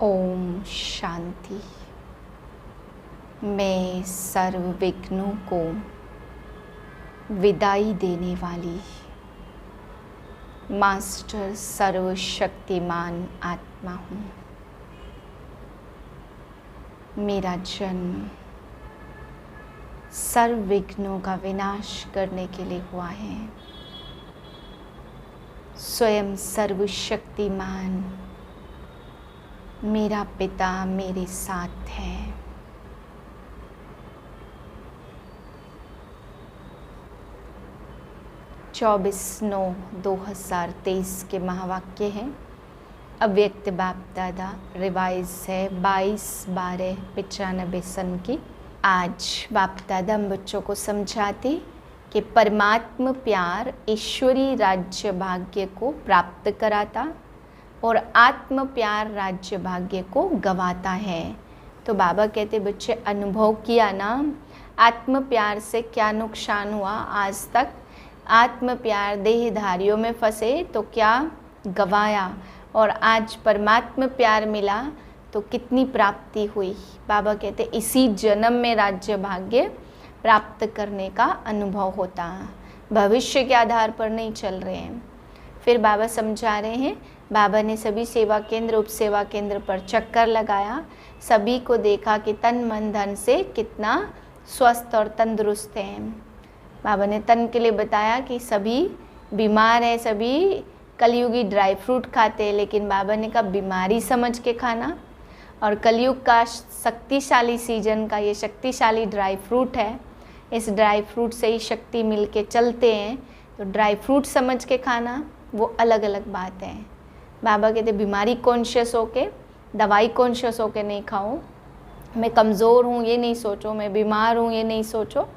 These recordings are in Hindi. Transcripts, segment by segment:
ओम शांति। मैं सर्व विघ्नों को विदाई देने वाली मास्टर सर्वशक्तिमान आत्मा हूँ। मेरा जन्म सर्व विघ्नों का विनाश करने के लिए हुआ है। स्वयं सर्वशक्तिमान मेरा पिता मेरे साथ है। चौबीस 9/2023 के महावाक्य हैं। अव्यक्त बाप दादा रिवाइज है 22/12/95 सन की। आज बाप दादा हम बच्चों को समझाते कि परमात्म प्यार ईश्वरी राज्य भाग्य को प्राप्त कराता और आत्म प्यार राज्य भाग्य को गवाता है। तो बाबा कहते बच्चे अनुभव किया ना, आत्म प्यार से क्या नुकसान हुआ आज तक। आत्म प्यार देहधारियों में फंसे तो क्या गवाया, और आज परमात्म प्यार मिला तो कितनी प्राप्ति हुई। बाबा कहते इसी जन्म में राज्य भाग्य प्राप्त करने का अनुभव होता, भविष्य के आधार पर नहीं चल रहे हैं। फिर बाबा समझा रहे हैं, बाबा ने सभी सेवा केंद्र उप सेवा केंद्र पर चक्कर लगाया, सभी को देखा कि तन मन धन से कितना स्वस्थ और तंदुरुस्त हैं। बाबा ने तन के लिए बताया कि सभी बीमार हैं, सभी कलयुगी ड्राई फ्रूट खाते हैं, लेकिन बाबा ने कहा बीमारी समझ के खाना। और कलयुग का शक्तिशाली सीजन का ये शक्तिशाली ड्राई फ्रूट है, इस ड्राई फ्रूट से ही शक्ति मिल के चलते हैं, तो ड्राई फ्रूट समझ के खाना वो अलग अलग बात है। बाबा कहते बीमारी कॉन्शियस होके, दवाई कॉन्शियस होके नहीं खाओ। मैं कमज़ोर हूँ ये नहीं सोचो, मैं बीमार हूँ ये नहीं सोचो।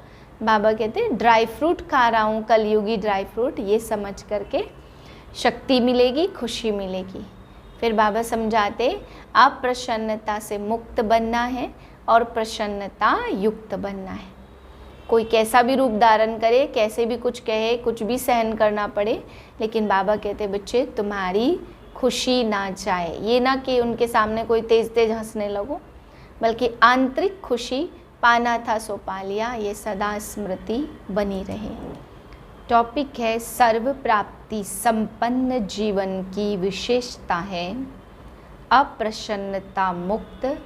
बाबा कहते ड्राई फ्रूट खा रहा हूँ, कलयुगी ड्राई फ्रूट, ये समझ करके शक्ति मिलेगी, खुशी मिलेगी। फिर बाबा समझाते अप्रसन्नता से मुक्त बनना है और प्रसन्नता युक्त बनना है। कोई कैसा भी रूप धारण करे, कैसे भी कुछ कहे, कुछ भी सहन करना पड़े, लेकिन बाबा कहते बच्चे तुम्हारी खुशी ना जाए। ये ना कि उनके सामने कोई तेज तेज हंसने लगो, बल्कि आंतरिक खुशी पाना था सो पा लिया, ये सदा स्मृति बनी रहे। टॉपिक है सर्व प्राप्ति संपन्न जीवन की विशेषता है अप्रसन्नता मुक्त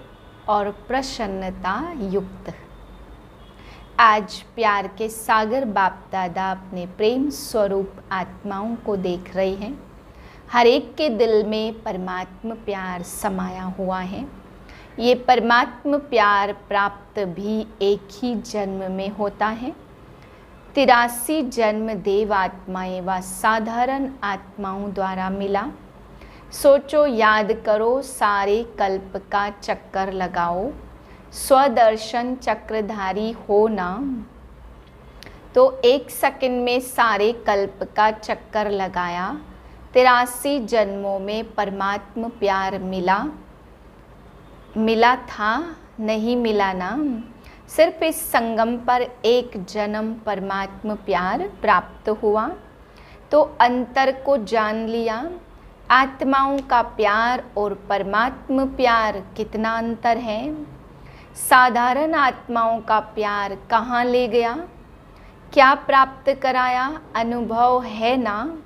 और प्रसन्नता युक्त। आज प्यार के सागर बाप दादा अपने प्रेम स्वरूप आत्माओं को देख रहे हैं। हर एक के दिल में परमात्म प्यार समाया हुआ है। ये परमात्म प्यार प्राप्त भी एक ही जन्म में होता है। 83 जन्म देव आत्माएं व साधारण आत्माओं द्वारा मिला। सोचो, याद करो, सारे कल्प का चक्कर लगाओ, स्वदर्शन चक्रधारी हो ना, तो एक सेकंड में सारे कल्प का चक्कर लगाया। 83 जन्मों में परमात्म प्यार मिला था, नहीं मिला ना। सिर्फ इस संगम पर एक जन्म परमात्म प्यार प्राप्त हुआ तो अंतर को जान लिया। आत्माओं का प्यार और परमात्म प्यार कितना अंतर है। साधारण आत्माओं का प्यार कहाँ ले गया, क्या प्राप्त कराया, अनुभव है ना।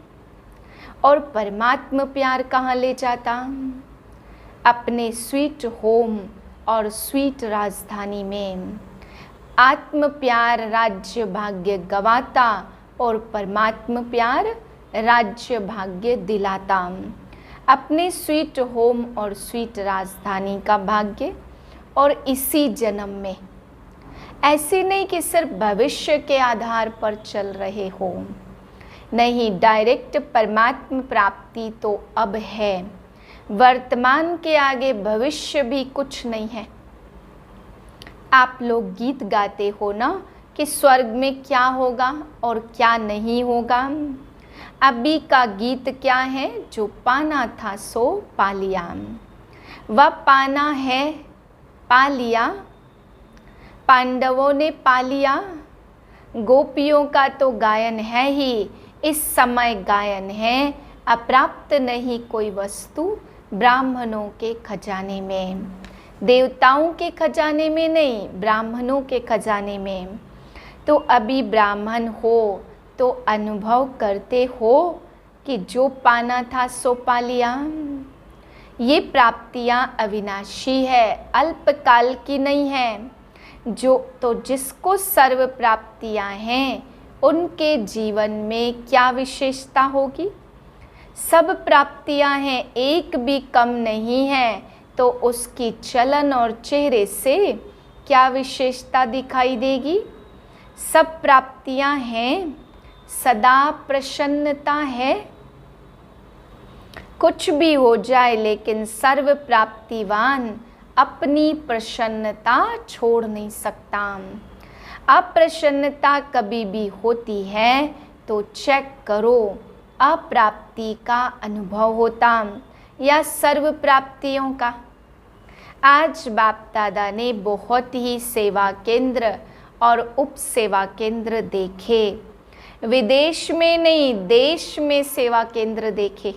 और परमात्म प्यार कहाँ ले जाता, अपने स्वीट होम और स्वीट राजधानी में। आत्म प्यार राज्य भाग्य गवाता और परमात्म प्यार राज्य भाग्य दिलाता। अपने स्वीट होम और स्वीट राजधानी का भाग्य, और इसी जन्म में। ऐसे नहीं कि सिर्फ भविष्य के आधार पर चल रहे हो, नहीं, डायरेक्ट परमात्म प्राप्ति तो अब है। वर्तमान के आगे भविष्य भी कुछ नहीं है। आप लोग गीत गाते हो ना कि स्वर्ग में क्या होगा और क्या नहीं होगा। अभी का गीत क्या है, जो पाना था सो पा लिया। वह पाना है, पा लिया, पांडवों ने पा लिया। गोपियों का तो गायन है ही, इस समय गायन है। अप्राप्त नहीं कोई वस्तु, ब्राह्मणों के खजाने में, देवताओं के खजाने में नहीं, ब्राह्मणों के खजाने में। तो अभी ब्राह्मण हो तो अनुभव करते हो कि जो पाना था सो पा लिया। ये प्राप्तियां अविनाशी है, अल्पकाल की नहीं है। जिसको सर्व प्राप्तियां हैं उनके जीवन में क्या विशेषता होगी? सब प्राप्तियां हैं, एक भी कम नहीं है, तो उसकी चलन और चेहरे से क्या विशेषता दिखाई देगी? सब प्राप्तियां हैं, सदा प्रसन्नता है। कुछ भी हो जाए लेकिन सर्व प्राप्तिवान अपनी प्रसन्नता छोड़ नहीं सकता। अप्रसन्नता कभी भी होती है तो चेक करो, अप्राप्ति का अनुभव होता या सर्व प्राप्तियों का। आज बाप दादा ने बहुत ही सेवा केंद्र और उप सेवा केंद्र देखे, विदेश में नहीं देश में सेवा केंद्र देखे।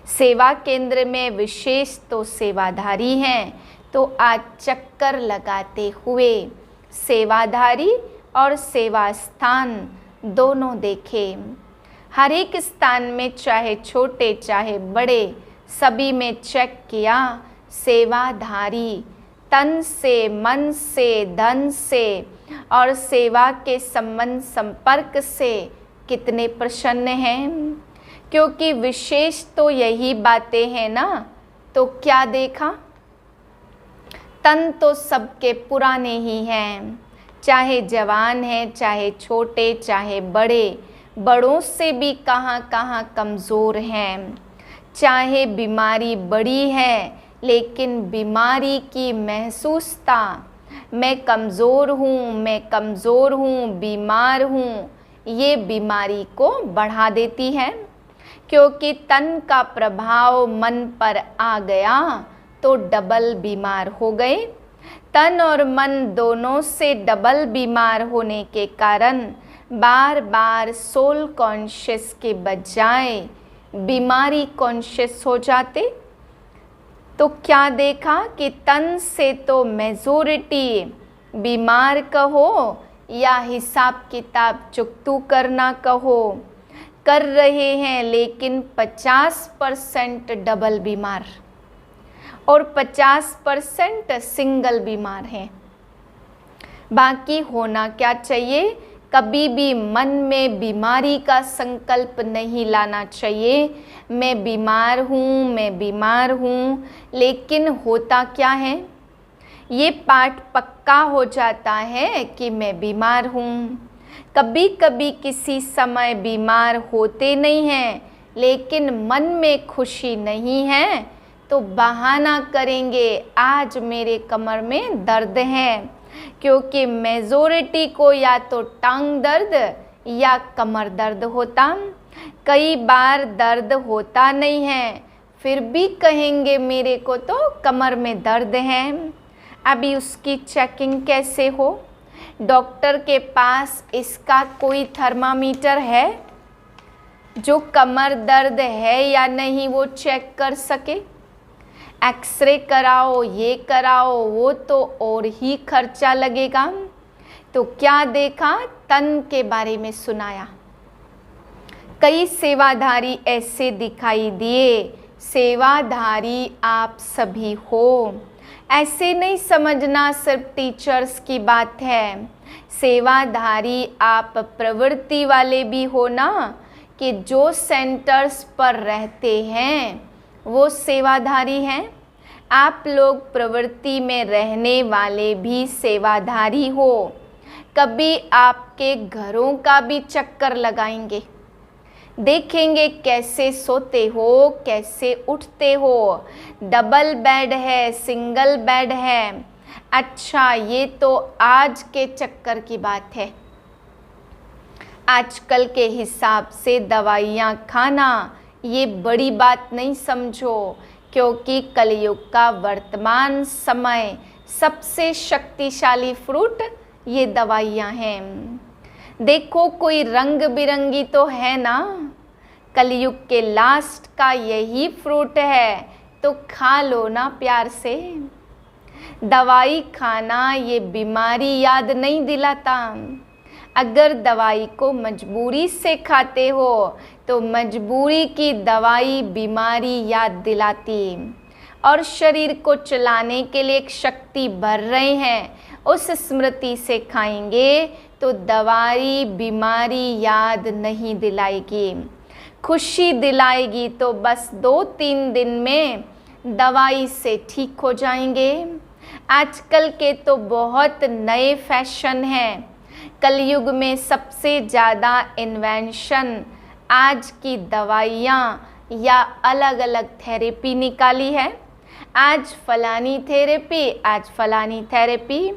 सेवा केंद्र में विशेष तो सेवाधारी हैं, तो आज चक्कर लगाते हुए सेवाधारी और सेवा स्थान दोनों देखे। हर एक स्थान में चाहे छोटे चाहे बड़े सभी में चेक किया, सेवाधारी तन से, मन से, धन से और सेवा के संबंध संपर्क से कितने प्रसन्न हैं। क्योंकि विशेष तो यही बातें हैं ना। तो क्या देखा? तन तो सबके पुराने ही हैं, चाहे जवान हैं चाहे छोटे चाहे बड़े, बड़ों से भी कहाँ कहाँ कमज़ोर हैं। चाहे बीमारी बड़ी है लेकिन बीमारी की महसूसता, मैं कमज़ोर हूँ, मैं कमज़ोर हूँ, बीमार हूँ, ये बीमारी को बढ़ा देती है। क्योंकि तन का प्रभाव मन पर आ गया तो डबल बीमार हो गए। तन और मन दोनों से डबल बीमार होने के कारण बार बार सोल कॉन्शियस के बजाय बीमारी कॉन्शियस हो जाते। तो क्या देखा कि तन से तो मेजॉरिटी बीमार कहो या हिसाब किताब चुकतू करना कहो, कर रहे हैं, लेकिन 50% डबल बीमार और 50% सिंगल बीमार हैं। बाकी होना क्या चाहिए? कभी भी मन में बीमारी का संकल्प नहीं लाना चाहिए। मैं बीमार हूँ, मैं बीमार हूँ, लेकिन होता क्या है? ये पाठ पक्का हो जाता है कि मैं बीमार हूँ। कभी कभी किसी समय बीमार होते नहीं हैं, लेकिन मन में खुशी नहीं है तो बहाना करेंगे, आज मेरे कमर में दर्द है। क्योंकि मेजॉरिटी को या तो टांग दर्द या कमर दर्द होता। कई बार दर्द होता नहीं है, फिर भी कहेंगे मेरे को तो कमर में दर्द है। अभी उसकी चेकिंग कैसे हो? डॉक्टर के पास इसका कोई थर्मामीटर है जो कमर दर्द है या नहीं वो चेक कर सके? एक्सरे कराओ, ये कराओ, वो तो और ही खर्चा लगेगा। तो क्या देखा? तन के बारे में सुनाया। कई सेवाधारी ऐसे दिखाई दिए। सेवाधारी आप सभी हो, ऐसे नहीं समझना सिर्फ टीचर्स की बात है। सेवाधारी आप प्रवृत्ति वाले भी हो ना, कि जो सेंटर्स पर रहते हैं वो सेवाधारी हैं। आप लोग प्रवृत्ति में रहने वाले भी सेवाधारी हो। कभी आपके घरों का भी चक्कर लगाएंगे, देखेंगे कैसे सोते हो, कैसे उठते हो, डबल बेड है, सिंगल बेड है। अच्छा, ये तो आज के चक्कर की बात है। आजकल के हिसाब से दवाइयाँ खाना ये बड़ी बात नहीं समझो, क्योंकि कलयुग का वर्तमान समय सबसे शक्तिशाली फ्रूट ये दवाइयाँ हैं। देखो कोई रंग बिरंगी तो है ना, कलयुग के लास्ट का यही फ्रूट है तो खा लो ना प्यार से। दवाई खाना ये बीमारी याद नहीं दिलाता। अगर दवाई को मजबूरी से खाते हो तो मजबूरी की दवाई बीमारी याद दिलाती। और शरीर को चलाने के लिए एक शक्ति भर रहे हैं, उस स्मृति से खाएंगे तो दवाई बीमारी याद नहीं दिलाएगी। खुशी दिलाएगी तो बस 2-3 दिन में दवाई से ठीक हो जाएंगे। आजकल के तो बहुत नए फैशन हैं। कलयुग में सबसे ज़्यादा इन्वेंशन आज की दवाइयाँ या अलग अलग थेरेपी निकाली है। आज फलानी थेरेपी, आज फलानी थेरेपी।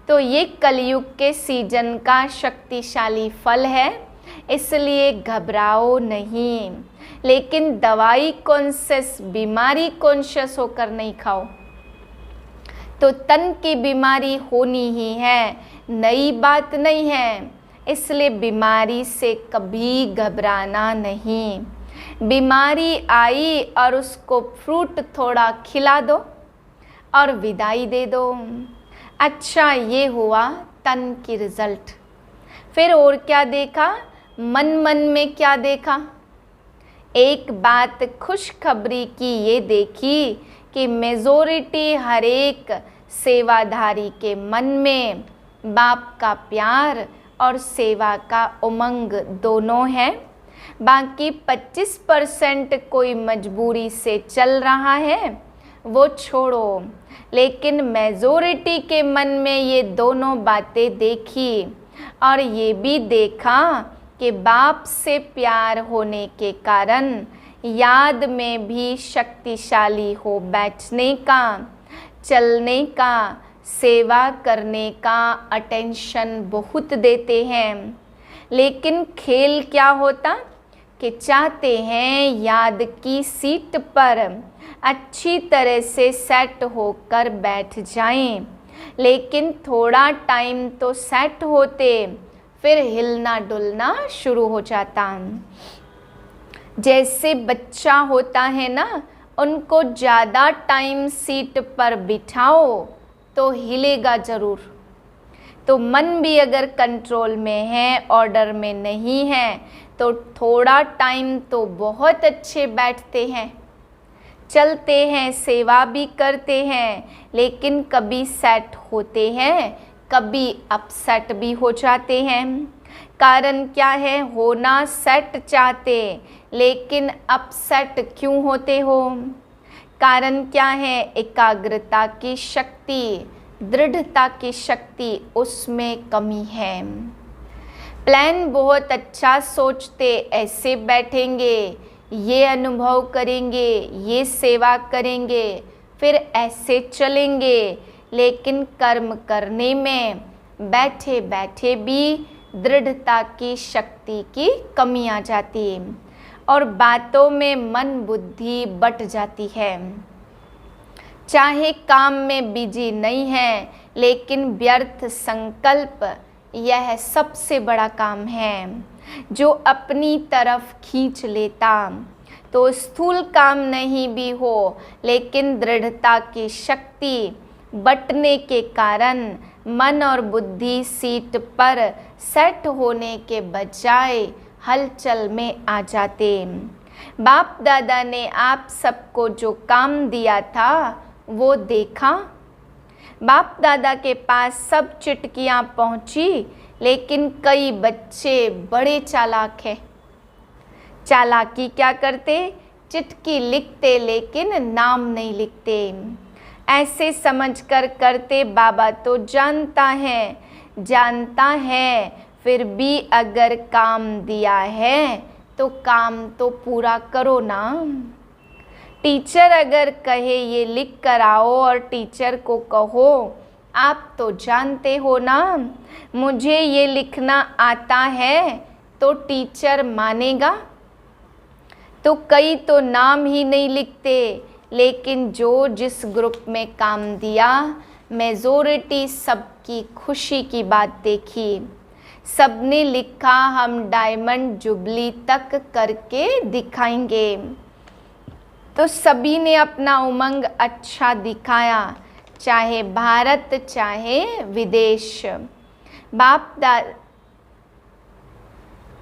तो ये कलयुग के सीजन का शक्तिशाली फल है, इसलिए घबराओ नहीं। लेकिन दवाई कॉन्शियस, बीमारी कॉन्शियस होकर नहीं खाओ। तो तन की बीमारी होनी ही है, नई बात नहीं है। इसलिए बीमारी से कभी घबराना नहीं। बीमारी आई और उसको फ्रूट थोड़ा खिला दो और विदाई दे दो। अच्छा, ये हुआ तन की रिजल्ट। फिर और क्या देखा? मन मन में क्या देखा? एक बात खुशखबरी की ये देखी कि मेजॉरिटी हर एक सेवाधारी के मन में बाप का प्यार और सेवा का उमंग दोनों है। बाकी 25% कोई मजबूरी से चल रहा है, वो छोड़ो। लेकिन मेजॉरिटी के मन में ये दोनों बातें देखी और ये भी देखा कि बाप से प्यार होने के कारण याद में भी शक्तिशाली हो बैठने का, चलने का, सेवा करने का अटेंशन बहुत देते हैं। लेकिन खेल क्या होता कि चाहते हैं याद की सीट पर अच्छी तरह से सेट होकर बैठ जाएं, लेकिन थोड़ा टाइम तो सेट होते फिर हिलना डुलना शुरू हो जाता। जैसे बच्चा होता है ना, उनको ज़्यादा टाइम सीट पर बिठाओ तो हिलेगा ज़रूर। तो मन भी अगर कंट्रोल में है, ऑर्डर में नहीं है, तो थोड़ा टाइम तो बहुत अच्छे बैठते हैं, चलते हैं, सेवा भी करते हैं। लेकिन कभी सेट होते हैं, कभी अपसेट भी हो जाते हैं। कारण क्या है? होना सेट चाहते लेकिन अपसेट क्यों होते हो? कारण क्या है? एकाग्रता की शक्ति, दृढ़ता की शक्ति उसमें कमी है। प्लान बहुत अच्छा सोचते, ऐसे बैठेंगे, ये अनुभव करेंगे, ये सेवा करेंगे, फिर ऐसे चलेंगे, लेकिन कर्म करने में बैठे बैठे भी दृढ़ता की शक्ति की कमी आ जाती है और बातों में मन बुद्धि बट जाती है। चाहे काम में बिजी नहीं है, लेकिन व्यर्थ संकल्प यह सबसे बड़ा काम है जो अपनी तरफ खींच लेता। तो स्थूल काम नहीं भी हो, लेकिन दृढ़ता की शक्ति बटने के कारण मन और बुद्धि सीट पर सेट होने के बजाय हलचल में आ जाते। बाप दादा ने आप सबको जो काम दिया था वो देखा। बाप दादा के पास सब चिटकियाँ पहुँची, लेकिन कई बच्चे बड़े चालाक हैं। चालाकी क्या करते? चिट्ठी लिखते लेकिन नाम नहीं लिखते। ऐसे समझकर करते बाबा तो जानता है, फिर भी अगर काम दिया है तो काम तो पूरा करो ना। टीचर अगर कहे ये लिख कर आओ और टीचर को कहो आप तो जानते हो ना मुझे ये लिखना आता है, तो टीचर मानेगा? तो कई तो नाम ही नहीं लिखते, लेकिन जो जिस ग्रुप में काम दिया मेजॉरिटी सबकी खुशी की बात देखी। सबने लिखा हम डायमंड जुबली तक करके दिखाएंगे। तो सभी ने अपना उमंग अच्छा दिखाया, चाहे भारत चाहे विदेश। बाप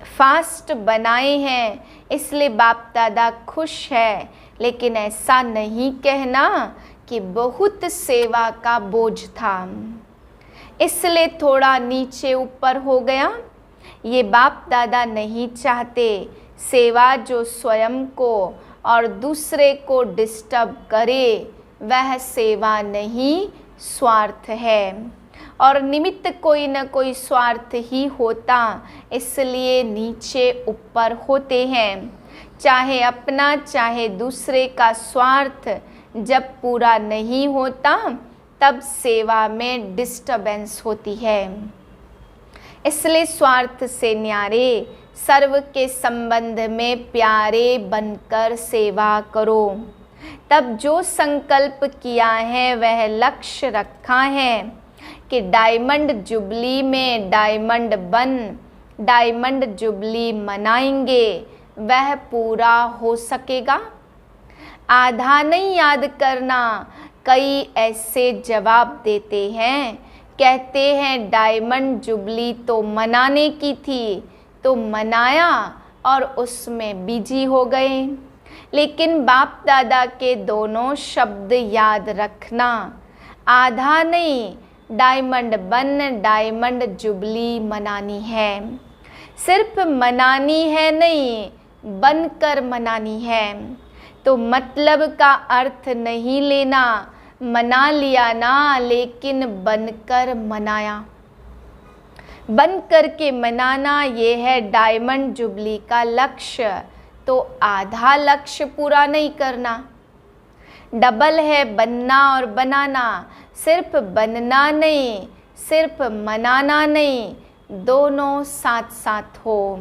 फास्ट बनाए हैं इसलिए बाप दादा खुश है, लेकिन ऐसा नहीं कहना कि बहुत सेवा का बोझ था इसलिए थोड़ा नीचे ऊपर हो गया। ये बाप दादा नहीं चाहते। सेवा जो स्वयं को और दूसरे को डिस्टर्ब करे वह सेवा नहीं, स्वार्थ है। और निमित्त कोई न कोई स्वार्थ ही होता, इसलिए नीचे ऊपर होते हैं। चाहे अपना चाहे दूसरे का स्वार्थ जब पूरा नहीं होता तब सेवा में डिस्टर्बेंस होती है। इसलिए स्वार्थ से न्यारे, सर्व के संबंध में प्यारे बनकर सेवा करो। तब जो संकल्प किया है वह लक्ष्य रखा है कि डायमंड जुबली में डायमंड बन डायमंड जुबली मनाएंगे, वह पूरा हो सकेगा। आधा नहीं याद करना। कई ऐसे जवाब देते हैं, कहते हैं डायमंड जुबली तो मनाने की थी तो मनाया और उसमें बिजी हो गए। लेकिन बाप दादा के दोनों शब्द याद रखना, आधा नहीं, डायमंड बन डायमंड जुबली मनानी है। सिर्फ मनानी है नहीं, बनकर मनानी है। तो मतलब का अर्थ नहीं लेना, मना लिया ना, लेकिन बनकर मनाया। बन करके मनाना ये है डायमंड जुबली का लक्ष्य। तो आधा लक्ष्य पूरा नहीं करना। डबल है बनना और बनाना। सिर्फ बनना नहीं, सिर्फ मनाना नहीं, दोनों साथ साथ हो।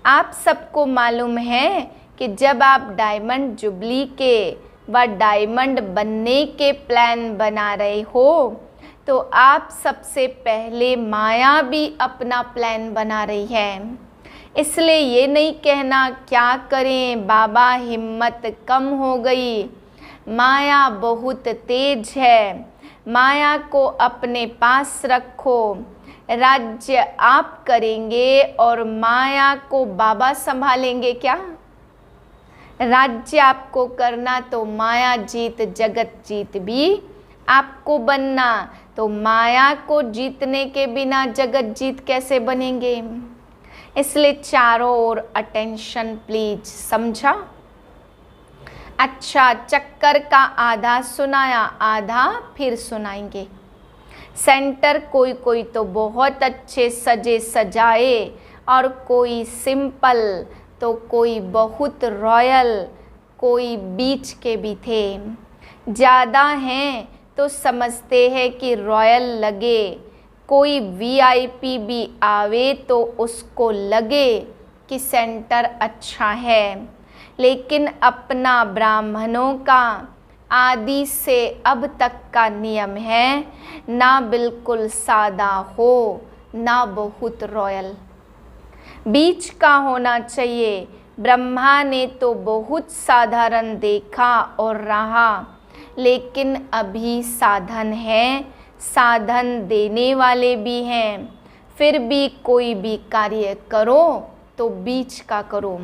आप सबको मालूम है कि जब आप डायमंड जुबली के व डायमंड बनने के प्लान बना रहे हो तो आप सबसे पहले माया भी अपना प्लान बना रही है। इसलिए ये नहीं कहना क्या करें बाबा, हिम्मत कम हो गई, माया बहुत तेज है, माया को अपने पास रखो। राज्य आप करेंगे और माया को बाबा संभालेंगे क्या? राज्य आपको करना तो माया जीत जगत जीत भी आपको बनना। तो माया को जीतने के बिना जगत जीत कैसे बनेंगे? इसलिए चारों ओर अटेंशन प्लीज, समझा? अच्छा, चक्कर का आधा सुनाया, आधा फिर सुनाएंगे। सेंटर कोई कोई तो बहुत अच्छे सजे सजाए और कोई सिंपल, तो कोई बहुत रॉयल, कोई बीच के भी थे। ज़्यादा हैं तो समझते हैं कि रॉयल लगे, कोई वीआईपी भी आवे तो उसको लगे कि सेंटर अच्छा है। लेकिन अपना ब्राह्मणों का आदि से अब तक का नियम है, ना बिल्कुल सादा हो ना बहुत रॉयल, बीच का होना चाहिए। ब्रह्मा ने तो बहुत साधारण देखा और रहा, लेकिन अभी साधन है, साधन देने वाले भी हैं। फिर भी कोई भी कार्य करो तो बीच का करो।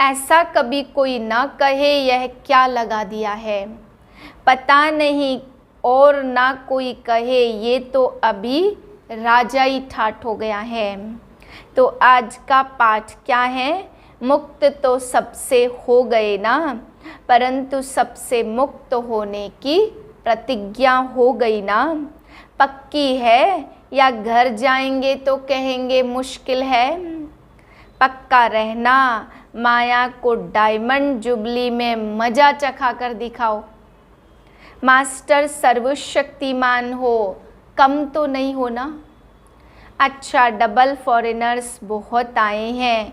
ऐसा कभी कोई ना कहे यह क्या लगा दिया है, पता नहीं, और ना कोई कहे ये तो अभी राजा ही ठाठ हो गया है। तो आज का पाठ क्या है? मुक्त तो सबसे हो गए ना, परंतु सबसे मुक्त होने की प्रतिज्ञा हो गई ना, पक्की है या घर जाएंगे तो कहेंगे मुश्किल है? पक्का रहना, माया को डायमंड जुबली में मजा चखा कर दिखाओ। मास्टर सर्वशक्तिमान हो, कम तो नहीं होना। अच्छा, डबल फॉरेनर्स बहुत आए हैं,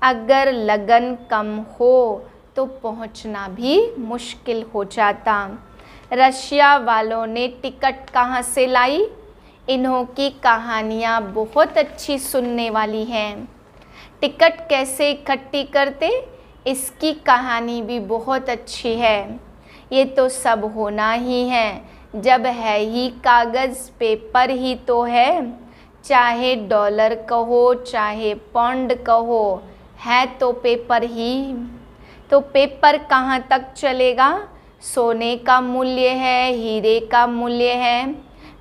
अगर लगन कम हो तो पहुंचना भी मुश्किल हो जाता। रशिया वालों ने टिकट कहाँ से लाई? इन्हों की कहानियाँ बहुत अच्छी सुनने वाली हैं। टिकट कैसे इकट्ठी करते? इसकी कहानी भी बहुत अच्छी है। ये तो सब होना ही है, जब है ही कागज़ पेपर ही तो है। चाहे डॉलर कहो चाहे पौंड कहो, है तो पेपर ही। तो पेपर कहाँ तक चलेगा? सोने का मूल्य है, हीरे का मूल्य है।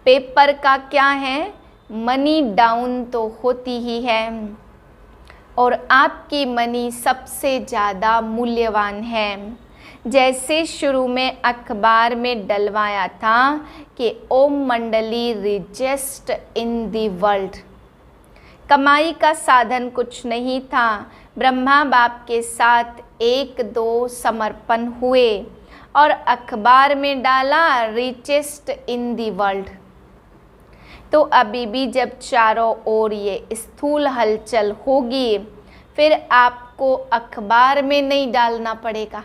पेपर का क्या है? मनी डाउन तो होती ही है। और आपकी मनी सबसे ज़्यादा मूल्यवान है। जैसे शुरू में अखबार में डलवाया था कि ओम मंडली रिचेस्ट इन द वर्ल्ड। कमाई का साधन कुछ नहीं था। ब्रह्मा बाप के साथ 1-2 समर्पण हुए और अखबार में डाला रिचेस्ट इन द वर्ल्ड। तो अभी भी जब चारों ओर ये स्थूल हलचल होगी, फिर आपको अखबार में नहीं डालना पड़ेगा।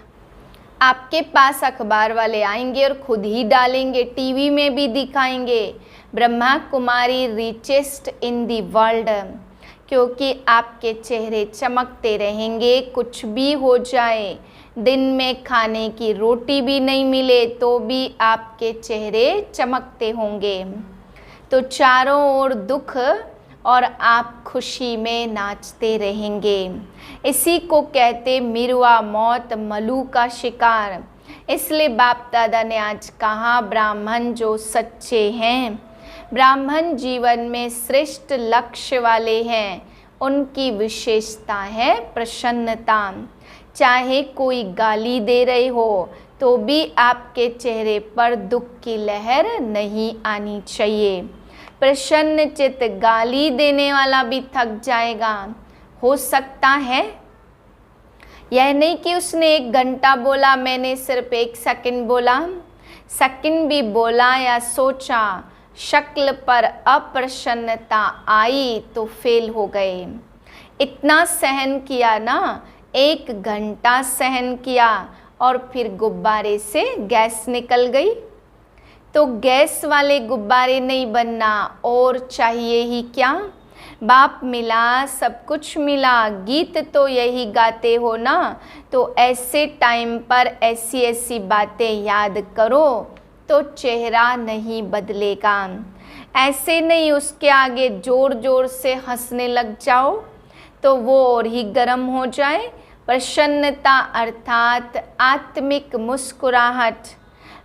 आपके पास अखबार वाले आएंगे और खुद ही डालेंगे, टीवी में भी दिखाएंगे Brahma Kumari richest in the world. क्योंकि आपके चेहरे चमकते रहेंगे, कुछ भी हो जाए, दिन में खाने की रोटी भी नहीं मिले तो भी आपके चेहरे चमकते होंगे। तो चारों ओर दुख और आप खुशी में नाचते रहेंगे। इसी को कहते मिरुआ मौत मलू का शिकार। इसलिए बाप दादा ने आज कहा, ब्राह्मण जो सच्चे हैं, ब्राह्मण जीवन में श्रेष्ठ लक्ष्य वाले हैं, उनकी विशेषता है प्रसन्नता। चाहे कोई गाली दे रहे हो तो भी आपके चेहरे पर दुख की लहर नहीं आनी चाहिए। प्रसन्न चित्त गाली देने वाला भी थक जाएगा। हो सकता है यह नहीं कि उसने 1 घंटा बोला, मैंने सिर्फ 1 सेकंड बोला। सेकंड भी बोला या सोचा, शक्ल पर अप्रसन्नता आई तो फेल हो गए। इतना सहन किया ना, 1 घंटा सहन किया और फिर गुब्बारे से गैस निकल गई। तो गैस वाले गुब्बारे नहीं बनना, और चाहिए ही क्या? बाप मिला, सब कुछ मिला, गीत तो यही गाते हो ना। तो ऐसे टाइम पर ऐसी ऐसी बातें याद करो तो चेहरा नहीं बदलेगा। ऐसे नहीं उसके आगे जोर जोर से हंसने लग जाओ तो वो और ही गर्म हो जाए। प्रसन्नता अर्थात आत्मिक मुस्कुराहट,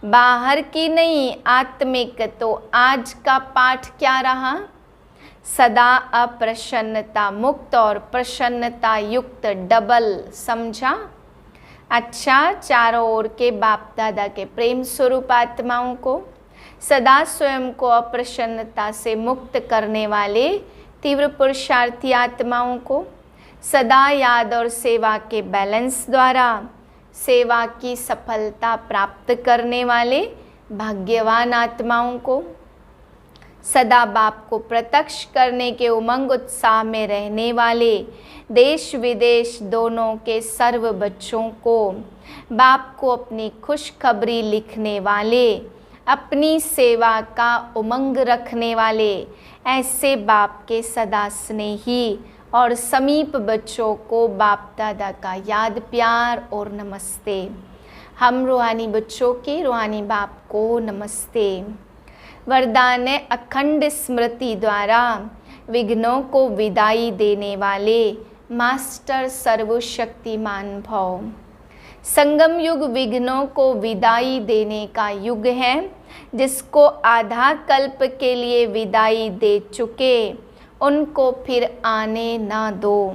बाहर की नहीं, आत्मिक। तो आज का पाठ क्या रहा? सदा अप्रसन्नता मुक्त और प्रसन्नता युक्त डबल, समझा? अच्छा, चारों ओर के बाप दादा के प्रेम स्वरूप आत्माओं को, सदा स्वयं को अप्रसन्नता से मुक्त करने वाले तीव्र पुरुषार्थी आत्माओं को, सदा याद और सेवा के बैलेंस द्वारा सेवा की सफलता प्राप्त करने वाले भाग्यवान आत्माओं को, सदा बाप को प्रत्यक्ष करने के उमंग उत्साह में रहने वाले देश विदेश दोनों के सर्व बच्चों को, बाप को अपनी खुशखबरी लिखने वाले, अपनी सेवा का उमंग रखने वाले ऐसे बाप के सदा स्नेही और समीप बच्चों को बाप दादा का याद प्यार और नमस्ते। हम रूहानी बच्चों के रूहानी बाप को नमस्ते। वरदान है अखंड स्मृति द्वारा विघ्नों को विदाई देने वाले मास्टर सर्वशक्तिमान भव। संगम युग विघ्नों को विदाई देने का युग है। जिसको आधा कल्प के लिए विदाई दे चुके उनको फिर आने ना दो।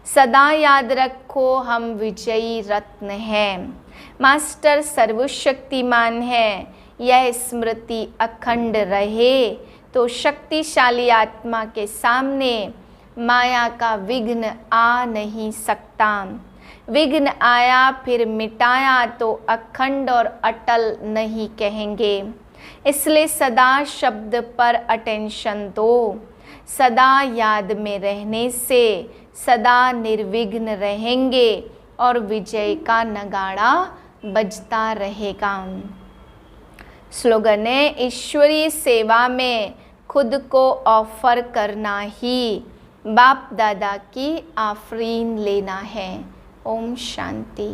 सदा याद रखो हम विजयी रत्न हैं, मास्टर सर्वशक्तिमान है। यह स्मृति अखंड रहे तो शक्तिशाली आत्मा के सामने माया का विघ्न आ नहीं सकता। विघ्न आया फिर मिटाया तो अखंड और अटल नहीं कहेंगे। इसलिए सदा शब्द पर अटेंशन दो। सदा याद में रहने से सदा निर्विघ्न रहेंगे और विजय का नगाड़ा बजता रहेगा। स्लोगन है, ईश्वरीय सेवा में खुद को ऑफर करना ही बाप दादा की आफरीन लेना है। ओम शांति।